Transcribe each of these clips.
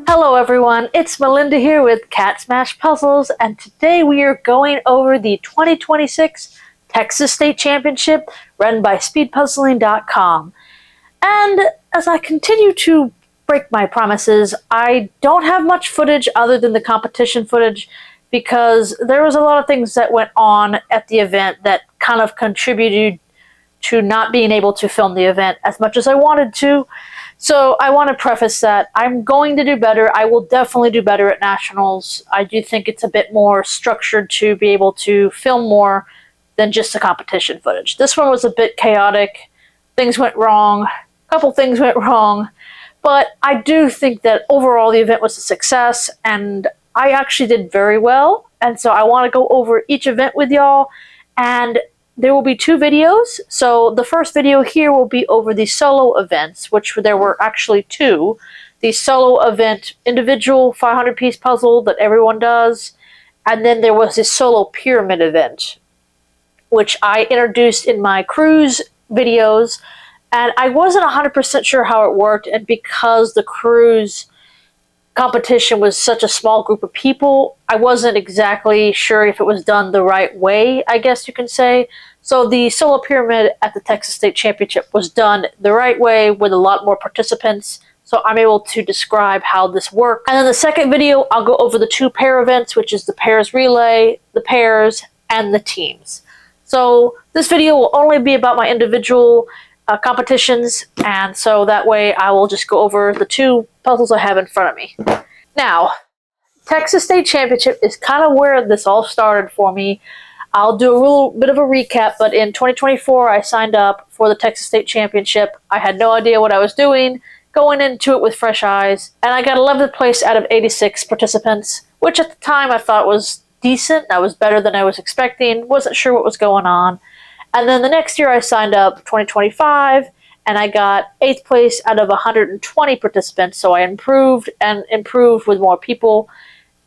Hello everyone, it's Melinda here with CatSmashPuzzles, and today we are going over the 2026 Texas State Championship run by SpeedPuzzling.com. And as I continue to break my promises, I don't have much footage other than the competition footage because there was a lot of things that went on at the event that kind of contributed to not being able to film the event as much as I wanted to. So I want to preface that I'm going to do better. I will definitely do better at Nationals. I do think it's a bit more structured to be able to film more than just the competition footage. This one was a bit chaotic. Things went wrong. A couple things went wrong. But I do think that overall the event was a success, and I actually did very well. And so I want to go over each event with y'all, and there will be two videos. So the first video here will be over the solo events, which there were actually two. The solo event, individual 500-piece puzzle that everyone does, and then there was this solo pyramid event, which I introduced in my cruise videos, and I wasn't 100% sure how it worked, and because the cruise competition was such a small group of people, I wasn't exactly sure if it was done the right way, I guess you can say. So the solo pyramid at the Texas State Championship was done the right way with a lot more participants, so I'm able to describe how this worked. And then the second video, I'll go over the two pair events, which is the pairs relay, the pairs, and the teams. So this video will only be about my individual competitions, and so that way I will just go over the two puzzles I have in front of me. Now, Texas State Championship is kind of where this all started for me. I'll do a little bit of a recap, but in 2024 I signed up for the Texas State Championship. I had no idea what I was doing, going into it with fresh eyes, and I got 11th place out of 86 participants, which at the time I thought was decent. That was better than I was expecting, wasn't sure what was going on. And then the next year I signed up, 2025, and I got 8th place out of 120 participants, so I improved and improved with more people,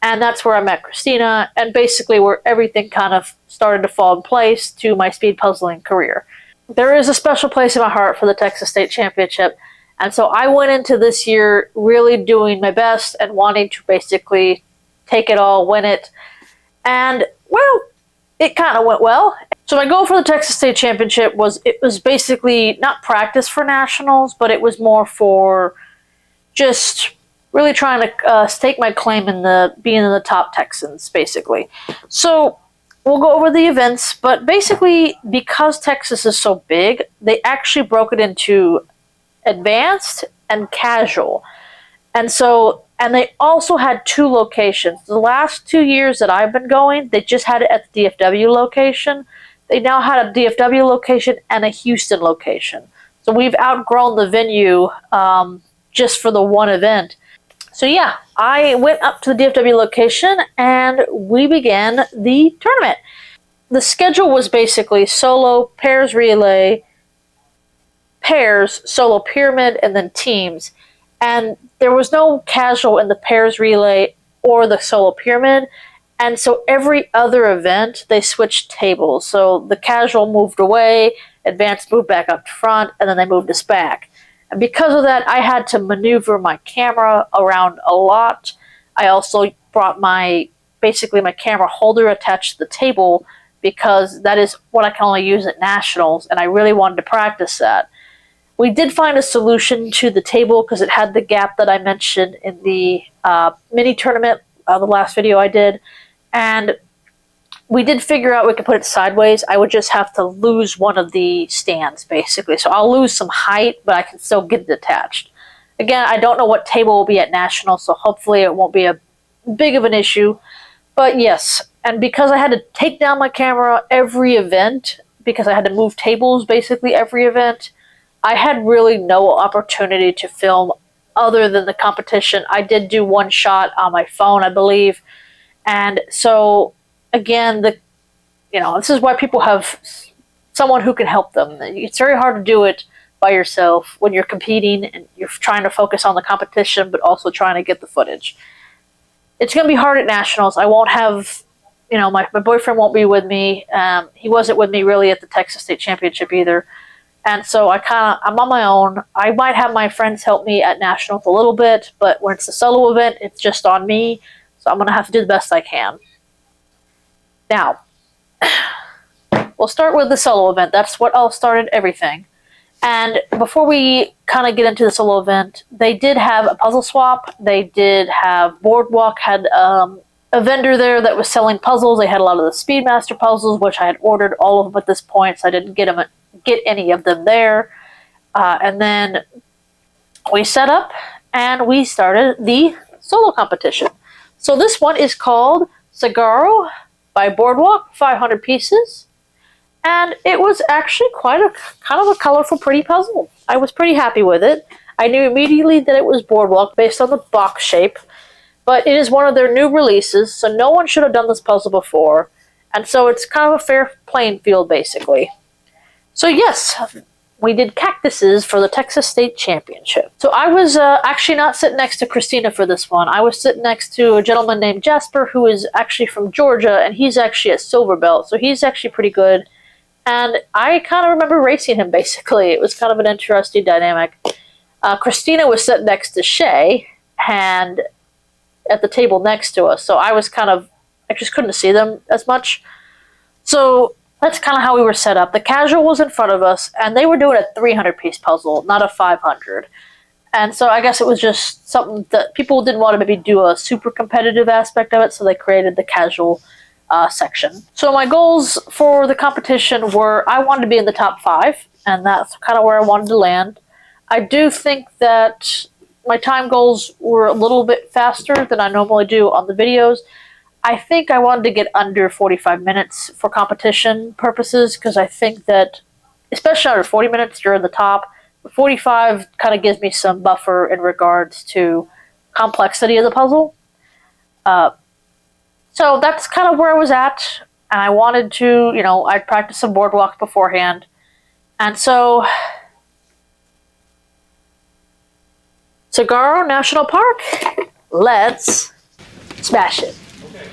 and that's where I met Christina, and basically where everything kind of started to fall in place to my speed puzzling career. There is a special place in my heart for the Texas State Championship, and so I went into this year really doing my best and wanting to basically take it all, win it, and, well, it kind of went well. So my goal for the Texas State Championship was basically not practice for nationals, but it was more for just really trying to stake my claim in being in the top Texans, basically. So we'll go over the events, but basically because Texas is so big, they actually broke it into advanced and casual. And they also had two locations. The last 2 years that I've been going, they just had it at the DFW location. They now had a DFW location and a Houston location. So we've outgrown the venue just for the one event. So yeah, I went up to the DFW location and we began the tournament. The schedule was basically solo, pairs relay, pairs, solo pyramid, and then teams. And there was no casual in the pairs relay or the solo pyramid. And so every other event, they switched tables. So the casual moved away, advanced moved back up front, and then they moved us back. And because of that, I had to maneuver my camera around a lot. I also brought basically my camera holder attached to the table because that is what I can only use at nationals, and I really wanted to practice that. We did find a solution to the table because it had the gap that I mentioned in the mini tournament, the last video I did. And we did figure out we could put it sideways. I would just have to lose one of the stands, basically. So I'll lose some height, but I can still get it attached. Again, I don't know what table will be at Nationals, so hopefully it won't be a big of an issue. But yes, and because I had to take down my camera every event, because I had to move tables basically every event, I had really no opportunity to film other than the competition. I did do one shot on my phone, I believe. And so, again, this is why people have someone who can help them. It's very hard to do it by yourself when you're competing and you're trying to focus on the competition, but also trying to get the footage. It's going to be hard at Nationals. I won't have, my boyfriend won't be with me. He wasn't with me really at the Texas State Championship either. And so I'm on my own. I might have my friends help me at nationals a little bit, but when it's a solo event, it's just on me. So I'm going to have to do the best I can. Now, we'll start with the solo event. That's what all started everything. And before we kind of get into the solo event, they did have a puzzle swap. They did have Boardwalk had a vendor there that was selling puzzles. They had a lot of the Speedmaster puzzles, which I had ordered all of them at this point, so I didn't get any of them there. And then we set up and we started the solo competition. So this one is called Sagaro by Boardwalk, 500 pieces. And it was actually quite a kind of a colorful, pretty puzzle. I was pretty happy with it. I knew immediately that it was Boardwalk based on the box shape, but it is one of their new releases, so no one should have done this puzzle before. And so it's kind of a fair playing field, basically. So yes, we did cactuses for the Texas State Championship. So I was actually not sitting next to Christina for this one. I was sitting next to a gentleman named Jasper, who is actually from Georgia, and he's actually a silver belt, so he's actually pretty good. And I kind of remember racing him, basically. It was kind of an interesting dynamic. Christina was sitting next to Shay, and at the table next to us, so I just couldn't see them as much. So that's kind of how we were set up. The casual was in front of us, and they were doing a 300-piece puzzle, not a 500. And so I guess it was just something that people didn't want to maybe do a super competitive aspect of it, so they created the casual section. So my goals for the competition were I wanted to be in the top 5, and that's kind of where I wanted to land. I do think that my time goals were a little bit faster than I normally do on the videos. I think I wanted to get under 45 minutes for competition purposes, because I think that, especially under 40 minutes, you're in the top. 45 kind of gives me some buffer in regards to complexity of the puzzle. So that's kind of where I was at, and I wanted to, I'd practice some Boardwalk beforehand. And so, Sagaro National Park, let's smash it. Okay.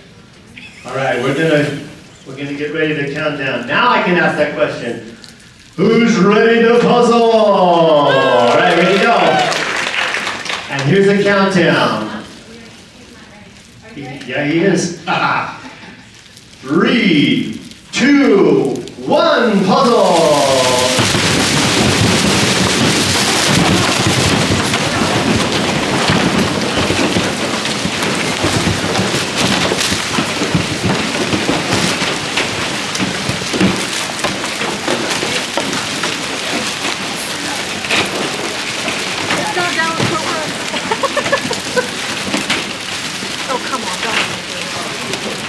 All right, we're gonna get ready to count down. Now I can ask that question. Who's ready to puzzle? All right, ready to go. And here's the countdown. Yeah, he is. 3, 2, 1, puzzle! Oh, come on, don't.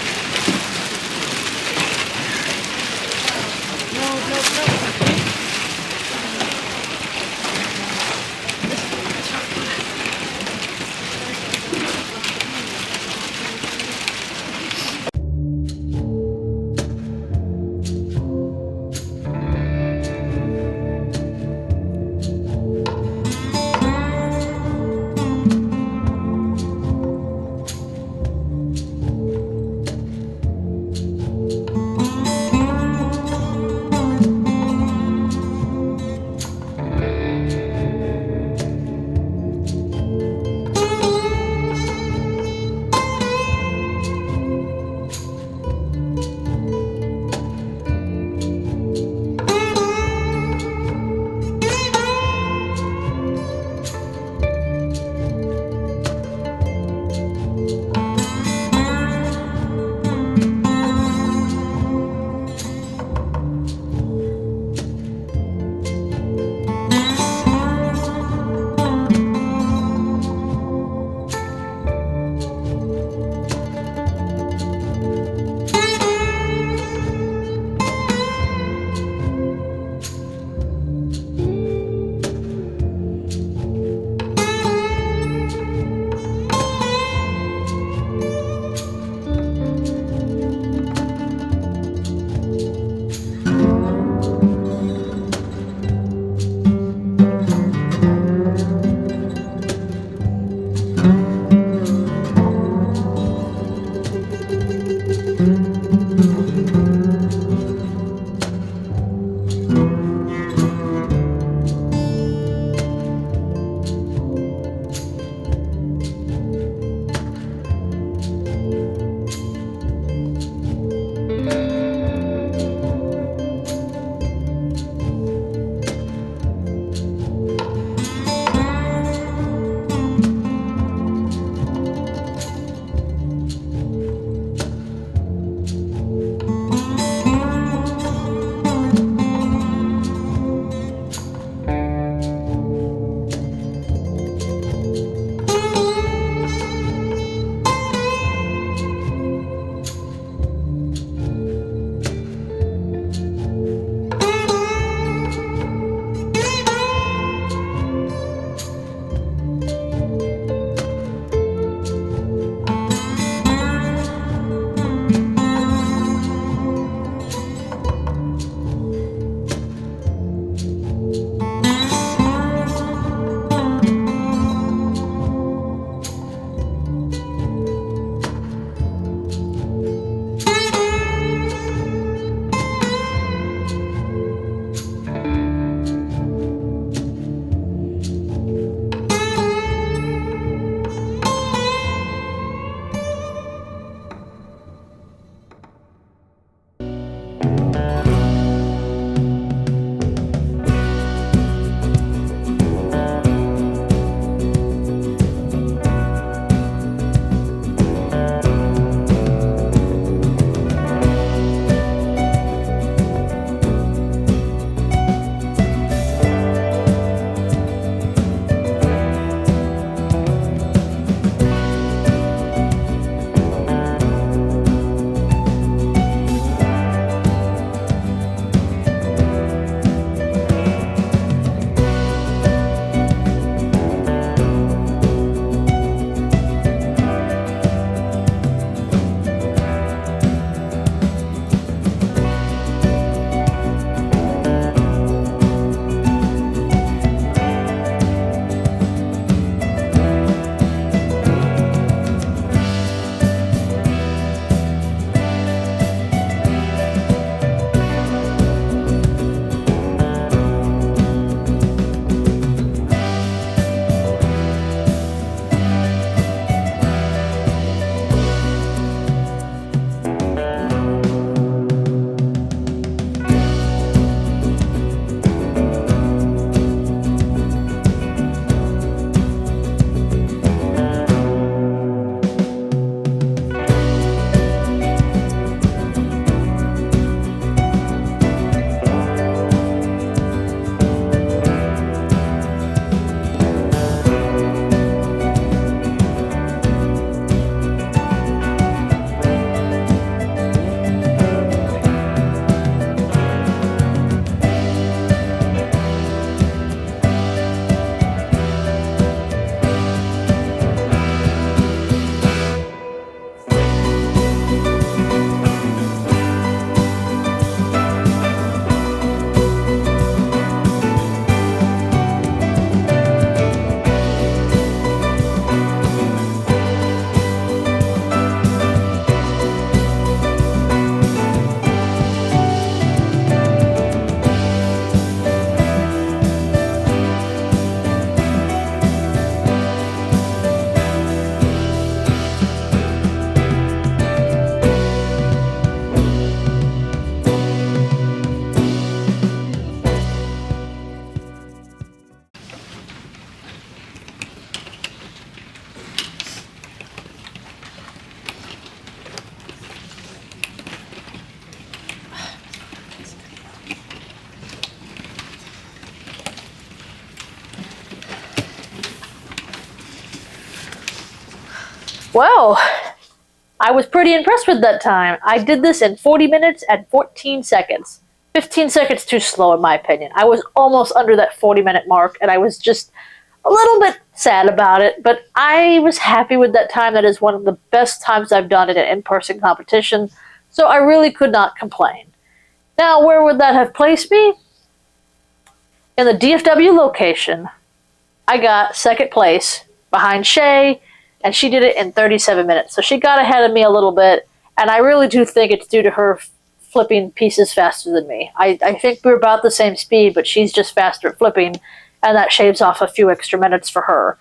Well, I was pretty impressed with that time. I did this in 40 minutes and 14 seconds. 15 seconds too slow in my opinion. I was almost under that 40-minute mark and I was just a little bit sad about it, but I was happy with that time. That is one of the best times I've done in an in-person competition, so I really could not complain. Now, where would that have placed me? In the DFW location, I got second place behind Shay, and she did it in 37 minutes. So she got ahead of me a little bit, and I really do think it's due to her flipping pieces faster than me. I think we're about the same speed, but she's just faster at flipping, and that shaves off a few extra minutes for her.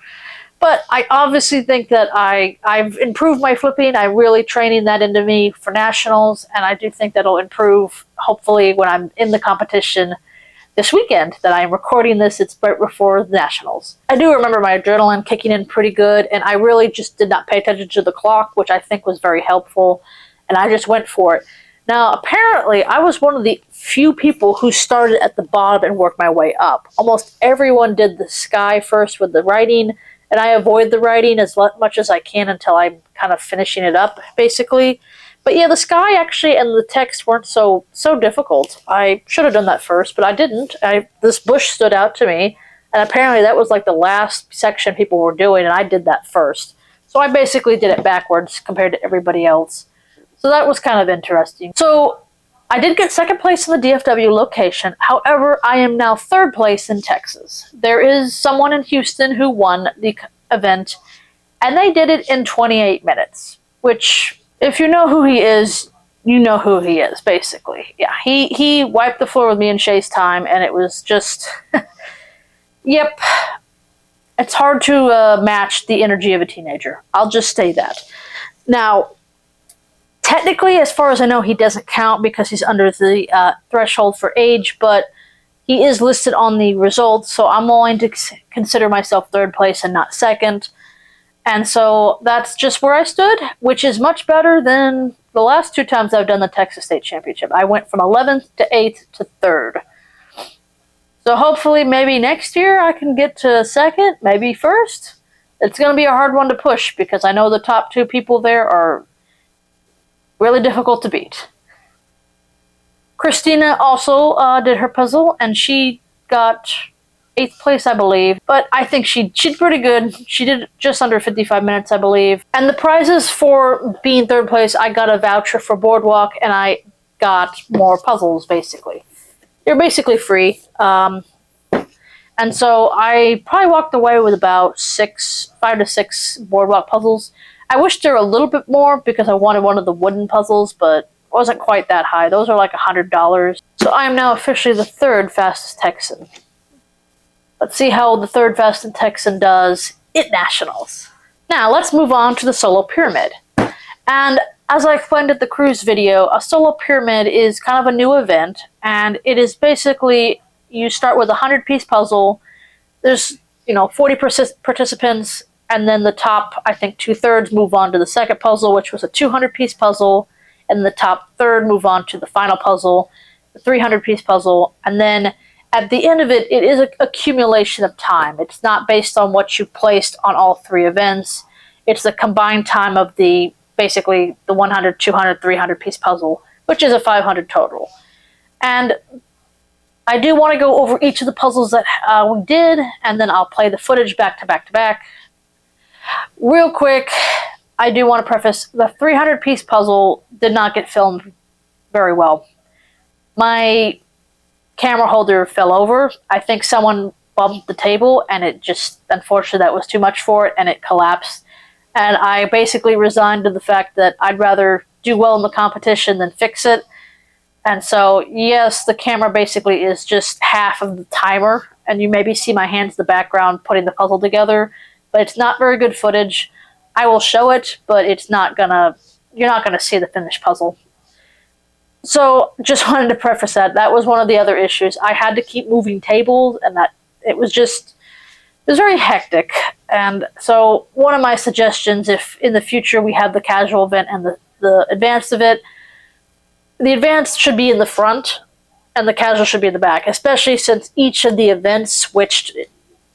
But I obviously think that I've improved my flipping. I'm really training that into me for nationals, and I do think that'll improve, hopefully, when I'm in the competition this weekend that I'm recording this. It's right before the nationals. I do remember my adrenaline kicking in pretty good, and I really just did not pay attention to the clock, which I think was very helpful, and I just went for it. Now, apparently, I was one of the few people who started at the bottom and worked my way up. Almost everyone did the sky first with the writing, and I avoid the writing as much as I can until I'm kind of finishing it up, basically. But yeah, the sky actually and the text weren't so difficult. I should have done that first, but I didn't. This bush stood out to me, and apparently that was like the last section people were doing, and I did that first. So I basically did it backwards compared to everybody else. So that was kind of interesting. So I did get second place in the DFW location. However, I am now third place in Texas. There is someone in Houston who won the event, and they did it in 28 minutes, which, if you know who he is, you know who he is, basically. Yeah, he wiped the floor with me and Shay's time, and it was just, yep. It's hard to match the energy of a teenager. I'll just say that. Now, technically, as far as I know, he doesn't count because he's under the threshold for age, but he is listed on the results, so I'm willing to consider myself third place and not second. And so that's just where I stood, which is much better than the last two times I've done the Texas State Championship. I went from 11th to 8th to 3rd. So hopefully maybe next year I can get to second, maybe first. It's going to be a hard one to push because I know the top two people there are really difficult to beat. Christina also did her puzzle, and she got 8th place, I believe, but I think she did pretty good. She did just under 55 minutes, I believe. And the prizes for being third place, I got a voucher for Boardwalk, and I got more puzzles, basically. They're basically free. And so I probably walked away with about 5 to 6 Boardwalk puzzles. I wish there were a little bit more because I wanted one of the wooden puzzles, but it wasn't quite that high. Those are like $100. So I am now officially the third fastest Texan. Let's see how the third fastest Texan does at nationals. Now let's move on to the solo pyramid. And as I explained at the cruise video, a solo pyramid is kind of a new event, and it is basically you start with a 100-piece puzzle. There's 40 participants, and then the top, I think 2/3 move on to the second puzzle, which was a 200-piece puzzle, and the top third move on to the final puzzle, the 300-piece puzzle, and then at the end of it, it is an accumulation of time. It's not based on what you placed on all 3 events. It's the combined time of basically the 100, 200, 300-piece puzzle, which is a 500 total. And I do want to go over each of the puzzles that we did, and then I'll play the footage back to back to back. Real quick, I do want to preface, the 300-piece puzzle did not get filmed very well. My camera holder fell over. I think someone bumped the table, and it just, unfortunately, that was too much for it, and it collapsed. And I basically resigned to the fact that I'd rather do well in the competition than fix it. And so, yes, the camera basically is just half of the timer, and you maybe see my hands in the background putting the puzzle together, but it's not very good footage. I will show it, but you're not gonna see the finished puzzle. So, just wanted to preface that. That was one of the other issues. I had to keep moving tables, and it was very hectic. And so, one of my suggestions, if in the future we have the casual event and the advanced event, the advanced should be in the front, and the casual should be in the back, especially since each of the events switched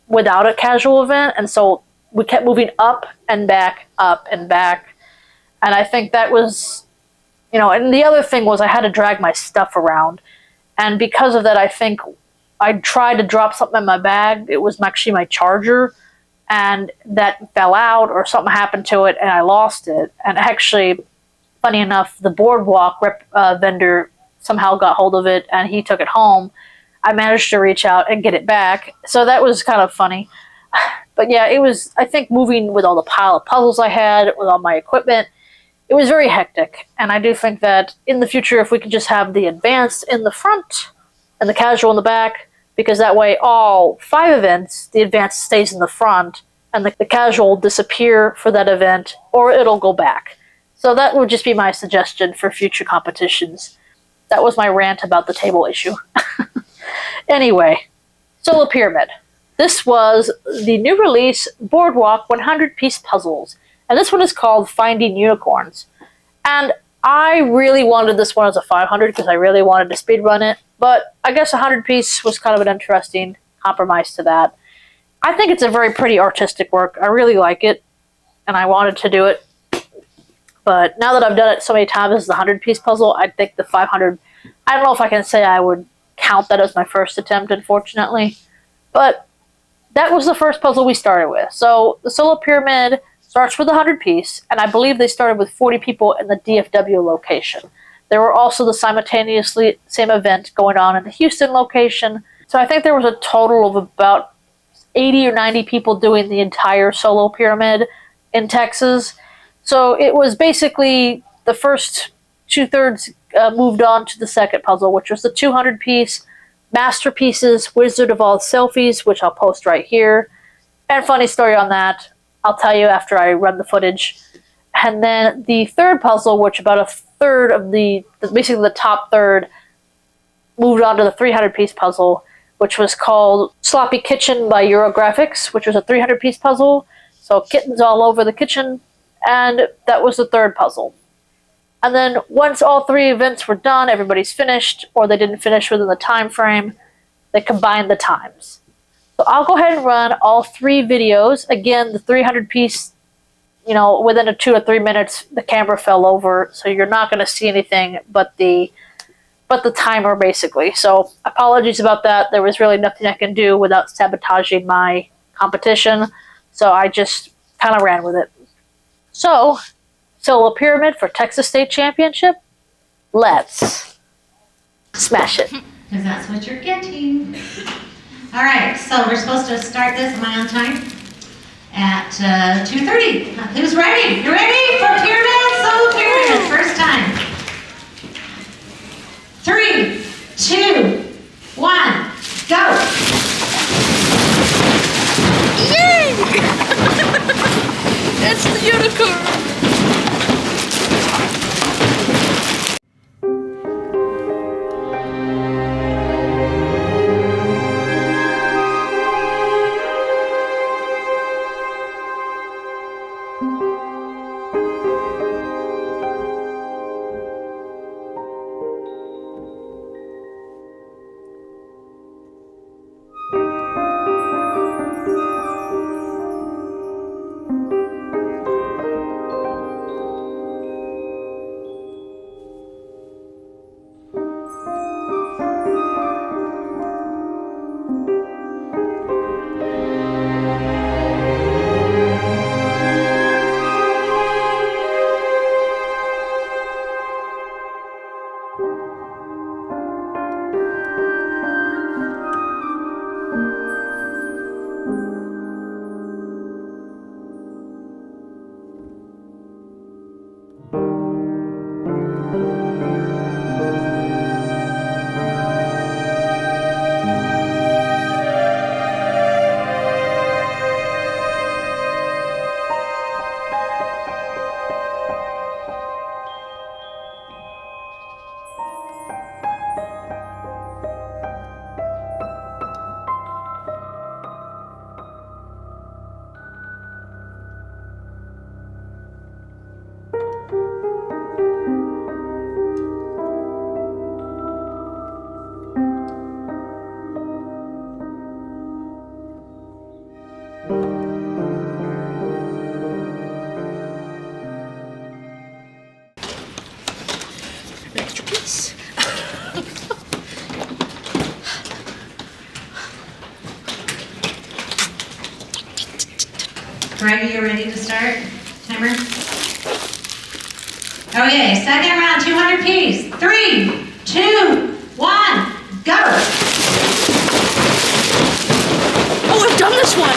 without a casual event, and so we kept moving up and back, up and back. And I think that was, and the other thing was I had to drag my stuff around. And because of that, I think I tried to drop something in my bag. It was actually my charger, and that fell out or something happened to it, and I lost it. And actually, funny enough, the boardwalk vendor somehow got hold of it, and he took it home. I managed to reach out and get it back, so that was kind of funny. But yeah, it was, I think, moving with all the pile of puzzles I had, with all my equipment, it was very hectic. And I do think that in the future, if we could just have the advanced in the front and the casual in the back, because that way all 5 events, the advanced stays in the front and the casual will disappear for that event, or it'll go back. So that would just be my suggestion for future competitions. That was my rant about the table issue. Anyway, Solo Pyramid. This was the new release Boardwalk 100-piece puzzles. And this one is called Finding Unicorns. And I really wanted this one as a 500 because I really wanted to speedrun it. But I guess 100-piece was kind of an interesting compromise to that. I think it's a very pretty artistic work. I really like it. And I wanted to do it. But now that I've done it so many times as the 100-piece puzzle, I think the 500... I don't know if I can say I would count that as my first attempt, unfortunately. But that was the first puzzle we started with. So the Solo Pyramid starts with a 100-piece, and I believe they started with 40 people in the DFW location. There were also the simultaneously same event going on in the Houston location. So I think there was a total of about 80 or 90 people doing the entire Solo Pyramid in Texas. So it was basically the first 2/3 moved on to the second puzzle, which was the 200-piece Masterpieces Wizard of Oz Selfies, which I'll post right here. And funny story on that, I'll tell you after I run the footage. And then the third puzzle, which about a third of basically the top third, moved on to the 300-piece puzzle, which was called Sloppy Kitchen by Eurographics, which was a 300-piece puzzle. So kittens all over the kitchen. And that was the third puzzle. And then once all 3 events were done, everybody's finished, or they didn't finish within the time frame, they combined the times. So I'll go ahead and run all 3 videos. Again, the 300-piece, within a 2 or 3 minutes, the camera fell over, so you're not going to see anything but the timer, basically. So apologies about that. There was really nothing I can do without sabotaging my competition, so I just kind of ran with it. So, Solo Pyramid for Texas State Championship. Let's smash it. Because that's what you're getting. All right, so we're supposed to start this, am I on time? At 2:30. Who's ready? You ready for Pyramid? Solo Pyramid, first time. 3, 2, 1, go. Yay! It's the unicorn! Greg, you ready to start? Timer? Okay, second round, 200 piece. 3, 2, 1, go! Oh, I've done this one!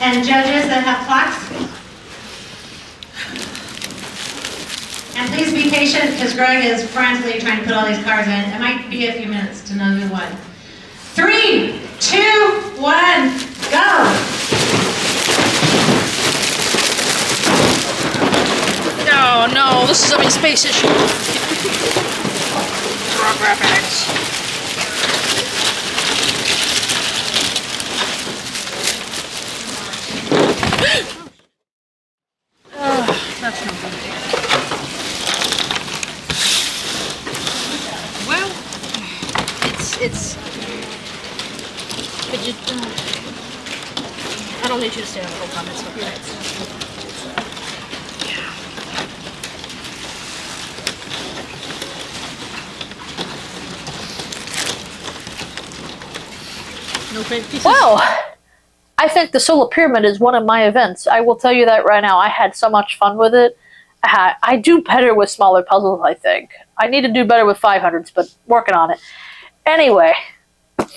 And judges that have clocks. And please be patient because Greg is frantically trying to put all these cards in. It might be a few minutes to know who won. 3, 2, 1, go! Oh no, this is a space issue. Wrong graphics. That's no good. Well, it's. Could you? I don't need you to stay on the whole time. It's okay. No favorite pieces. Well, I think the Solar Pyramid is one of my events. I will tell you that right now. I had so much fun with it. I do better with smaller puzzles, I think. I need to do better with 500s, but working on it. Anyway,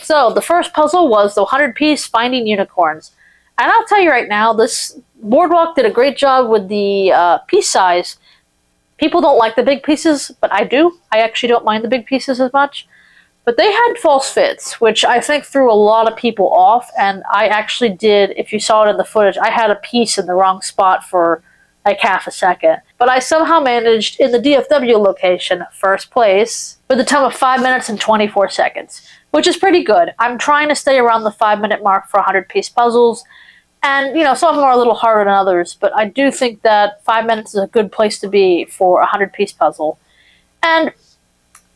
so the first puzzle was the 100-piece Finding Unicorns. And I'll tell you right now, this Boardwalk did a great job with the piece size. People don't like the big pieces, but I do. I actually don't mind the big pieces as much. But they had false fits, which I think threw a lot of people off. And I actually did, if you saw it in the footage, I had a piece in the wrong spot for like half a second. But I somehow managed, in the DFW location, first place, with a time of 5 minutes and 24 seconds, which is pretty good. I'm trying to stay around the 5-minute mark for 100-piece puzzles. And, you know, some of them are a little harder than others, but I do think that 5 minutes is a good place to be for a 100-piece puzzle. And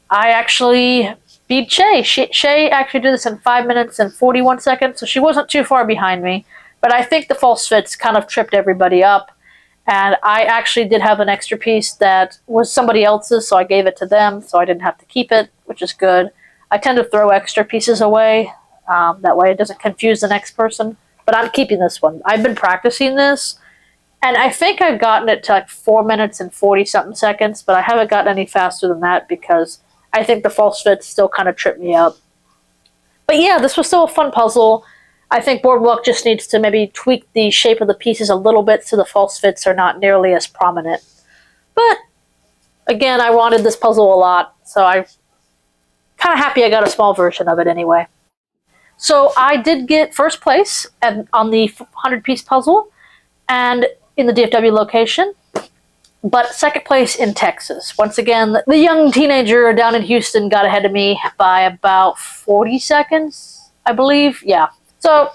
I actually beat Shay. Shay actually did this in 5 minutes and 41 seconds, so she wasn't too far behind me. But I think the false fits kind of tripped everybody up. And I actually did have an extra piece that was somebody else's, so I gave it to them, so I didn't have to keep it, which is good. I tend to throw extra pieces away. That way it doesn't confuse the next person. But I'm keeping this one. I've been practicing this, and I think I've gotten it to like 4 minutes and 40-something seconds, but I haven't gotten any faster than that because I think the false fits still kind of trip me up. But yeah, this was still a fun puzzle. I think Boardwalk just needs to maybe tweak the shape of the pieces a little bit so the false fits are not nearly as prominent. But again, I wanted this puzzle a lot, so I'm kind of happy I got a small version of it anyway. So I did get first place on the 100-piece puzzle and in the DFW location, but second place in Texas. Once again, the young teenager down in Houston got ahead of me by about 40 seconds, I believe. Yeah. So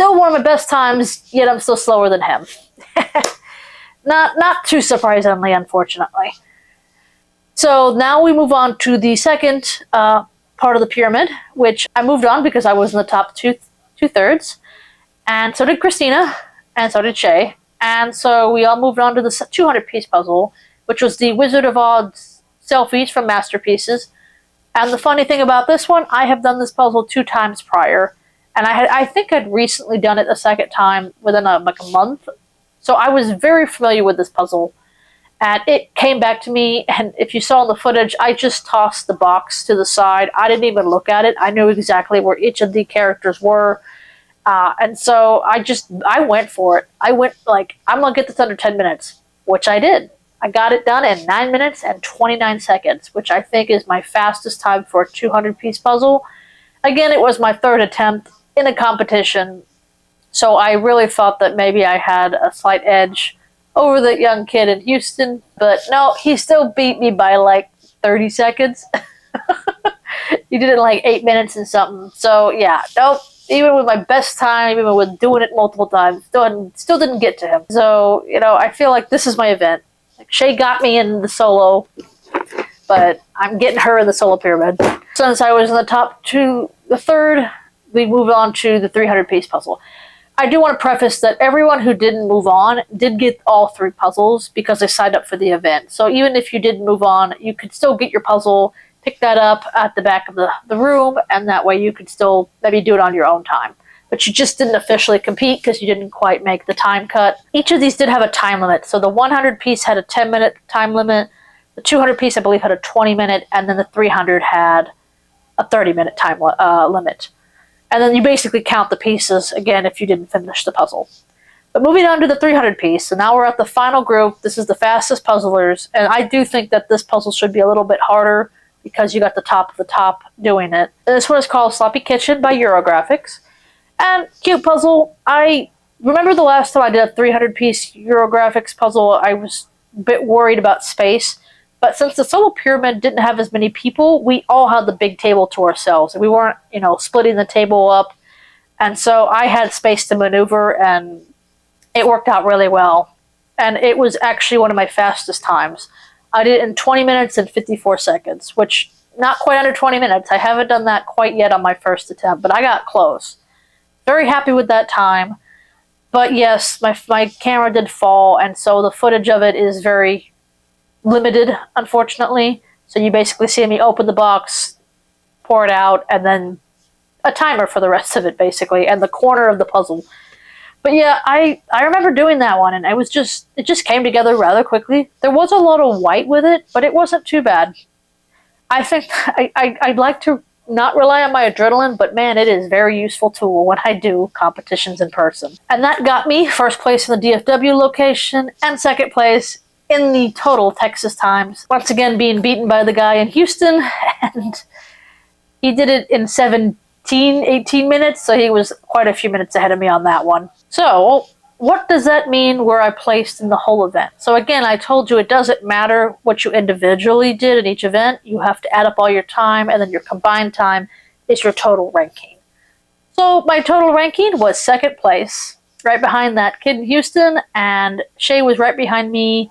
still one of my best times, yet I'm still slower than him. Not too surprisingly, unfortunately. So now we move on to the second part of the pyramid, which I moved on because I was in the top two-thirds. And so did Christina, and so did Shay. And so we all moved on to the 200-piece puzzle, which was the Wizard of Oz selfies from Masterpieces. And the funny thing about this one, I have done this puzzle 2 times prior. And I think I'd recently done it a second time within like a month. So I was very familiar with this puzzle. And it came back to me, and if you saw in the footage, I just tossed the box to the side. I didn't even look at it. I knew exactly where each of the characters were. And so I went for it. I went like, I'm going to get this under 10 minutes, which I did. I got it done in 9 minutes and 29 seconds, which I think is my fastest time for a 200-piece puzzle. Again, it was my 3rd attempt in a competition, so I really thought that maybe I had a slight edge over the young kid in Houston, but no, he still beat me by like 30 seconds. He did it in like 8 minutes and something. So yeah, nope. Even with my best time, even with doing it multiple times, still didn't get to him. So, I feel like this is my event. Like, Shay got me in the solo, but I'm getting her in the solo pyramid. Since I was in the top 2, the 3rd, we moved on to the 300-piece puzzle. I do want to preface that everyone who didn't move on did get all 3 puzzles because they signed up for the event. So even if you didn't move on, you could still get your puzzle, pick that up at the back of the room, and that way you could still maybe do it on your own time. But you just didn't officially compete because you didn't quite make the time cut. Each of these did have a time limit. So the 100-piece had a 10-minute time limit, the 200-piece I believe had a 20-minute, and then the 300 had a 30-minute time limit. And then you basically count the pieces, again, if you didn't finish the puzzle. But moving on to the 300-piece, so now we're at the final group. This is the fastest puzzlers, and I do think that this puzzle should be a little bit harder because you got the top of the top doing it. And this one is called Sloppy Kitchen by Eurographics. And cute puzzle. I remember the last time I did a 300-piece Eurographics puzzle, I was a bit worried about space. But since the solo pyramid didn't have as many people, we all had the big table to ourselves. We weren't, splitting the table up. And so I had space to maneuver, and it worked out really well. And it was actually one of my fastest times. I did it in 20 minutes and 54 seconds, which not quite under 20 minutes. I haven't done that quite yet on my first attempt, but I got close. Very happy with that time. But yes, my camera did fall, and so the footage of it is very limited, unfortunately. So you basically see me open the box, pour it out, and then a timer for the rest of it, basically, and the corner of the puzzle. But yeah, I remember doing that one, and it just came together rather quickly. There was a lot of white with it, but it wasn't too bad. I think I'd like to not rely on my adrenaline, but man, it is a very useful tool when I do competitions in person. And that got me first place in the DFW location and second place in the total Texas times. Once again, being beaten by the guy in Houston, and he did it in 18 minutes, so he was quite a few minutes ahead of me on that one. So, what does that mean where I placed in the whole event? So again, I told you it doesn't matter what you individually did in each event. You have to add up all your time, and then your combined time is your total ranking. So my total ranking was second place, right behind that kid in Houston, and Shay was right behind me.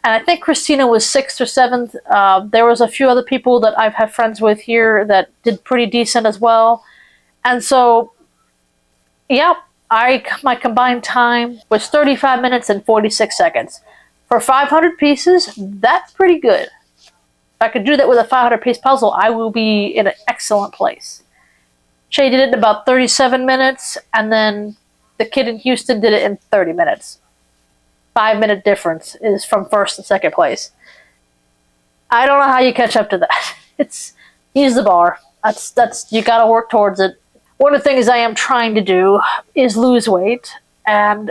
And I think Christina was 6th or 7th. There was a few other people that I've had friends with here that did pretty decent as well. And so, yeah, my combined time was 35 minutes and 46 seconds. For 500 pieces, that's pretty good. If I could do that with a 500-piece puzzle, I will be in an excellent place. Shay did it in about 37 minutes, and then the kid in Houston did it in 30 minutes. 5-minute difference is from first and second place. I don't know how you catch up to that. He's the bar. That's you gotta work towards it. One of the things I am trying to do is lose weight, and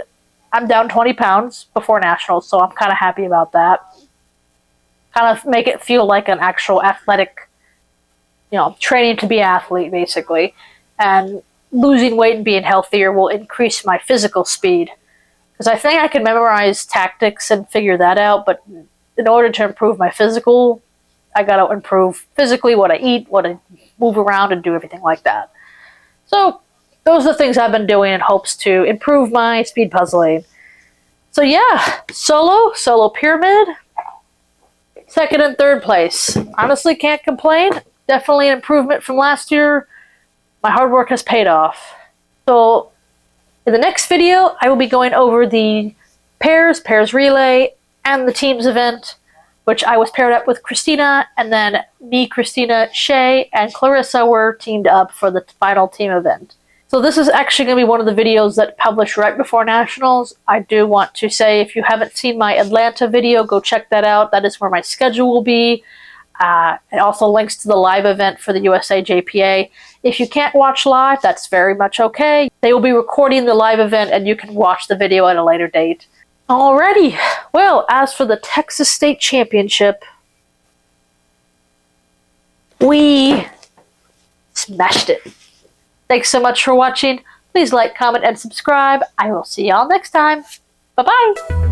I'm down 20 pounds before nationals, so I'm kind of happy about that. Kind of make it feel like an actual athletic, training to be an athlete, basically. And losing weight and being healthier will increase my physical speed. Because I think I can memorize tactics and figure that out, but in order to improve my physical, I gotta improve physically what I eat, what I move around, and do everything like that. So, those are the things I've been doing in hopes to improve my speed puzzling. So yeah, solo pyramid, second and third place. Honestly, can't complain. Definitely an improvement from last year. My hard work has paid off. So in the next video, I will be going over the pairs relay, and the teams event, which I was paired up with Christina, and then me, Christina, Shay, and Clarissa were teamed up for the final team event. So this is actually going to be one of the videos that published right before Nationals. I do want to say, if you haven't seen my Atlanta video, go check that out. That is where my schedule will be. It also links to the live event for the USA JPA. If you can't watch live, that's very much okay. They will be recording the live event and you can watch the video at a later date. Alrighty, well, as for the Texas State Championship, we smashed it. Thanks so much for watching. Please like, comment, and subscribe. I will see y'all next time. Bye-bye.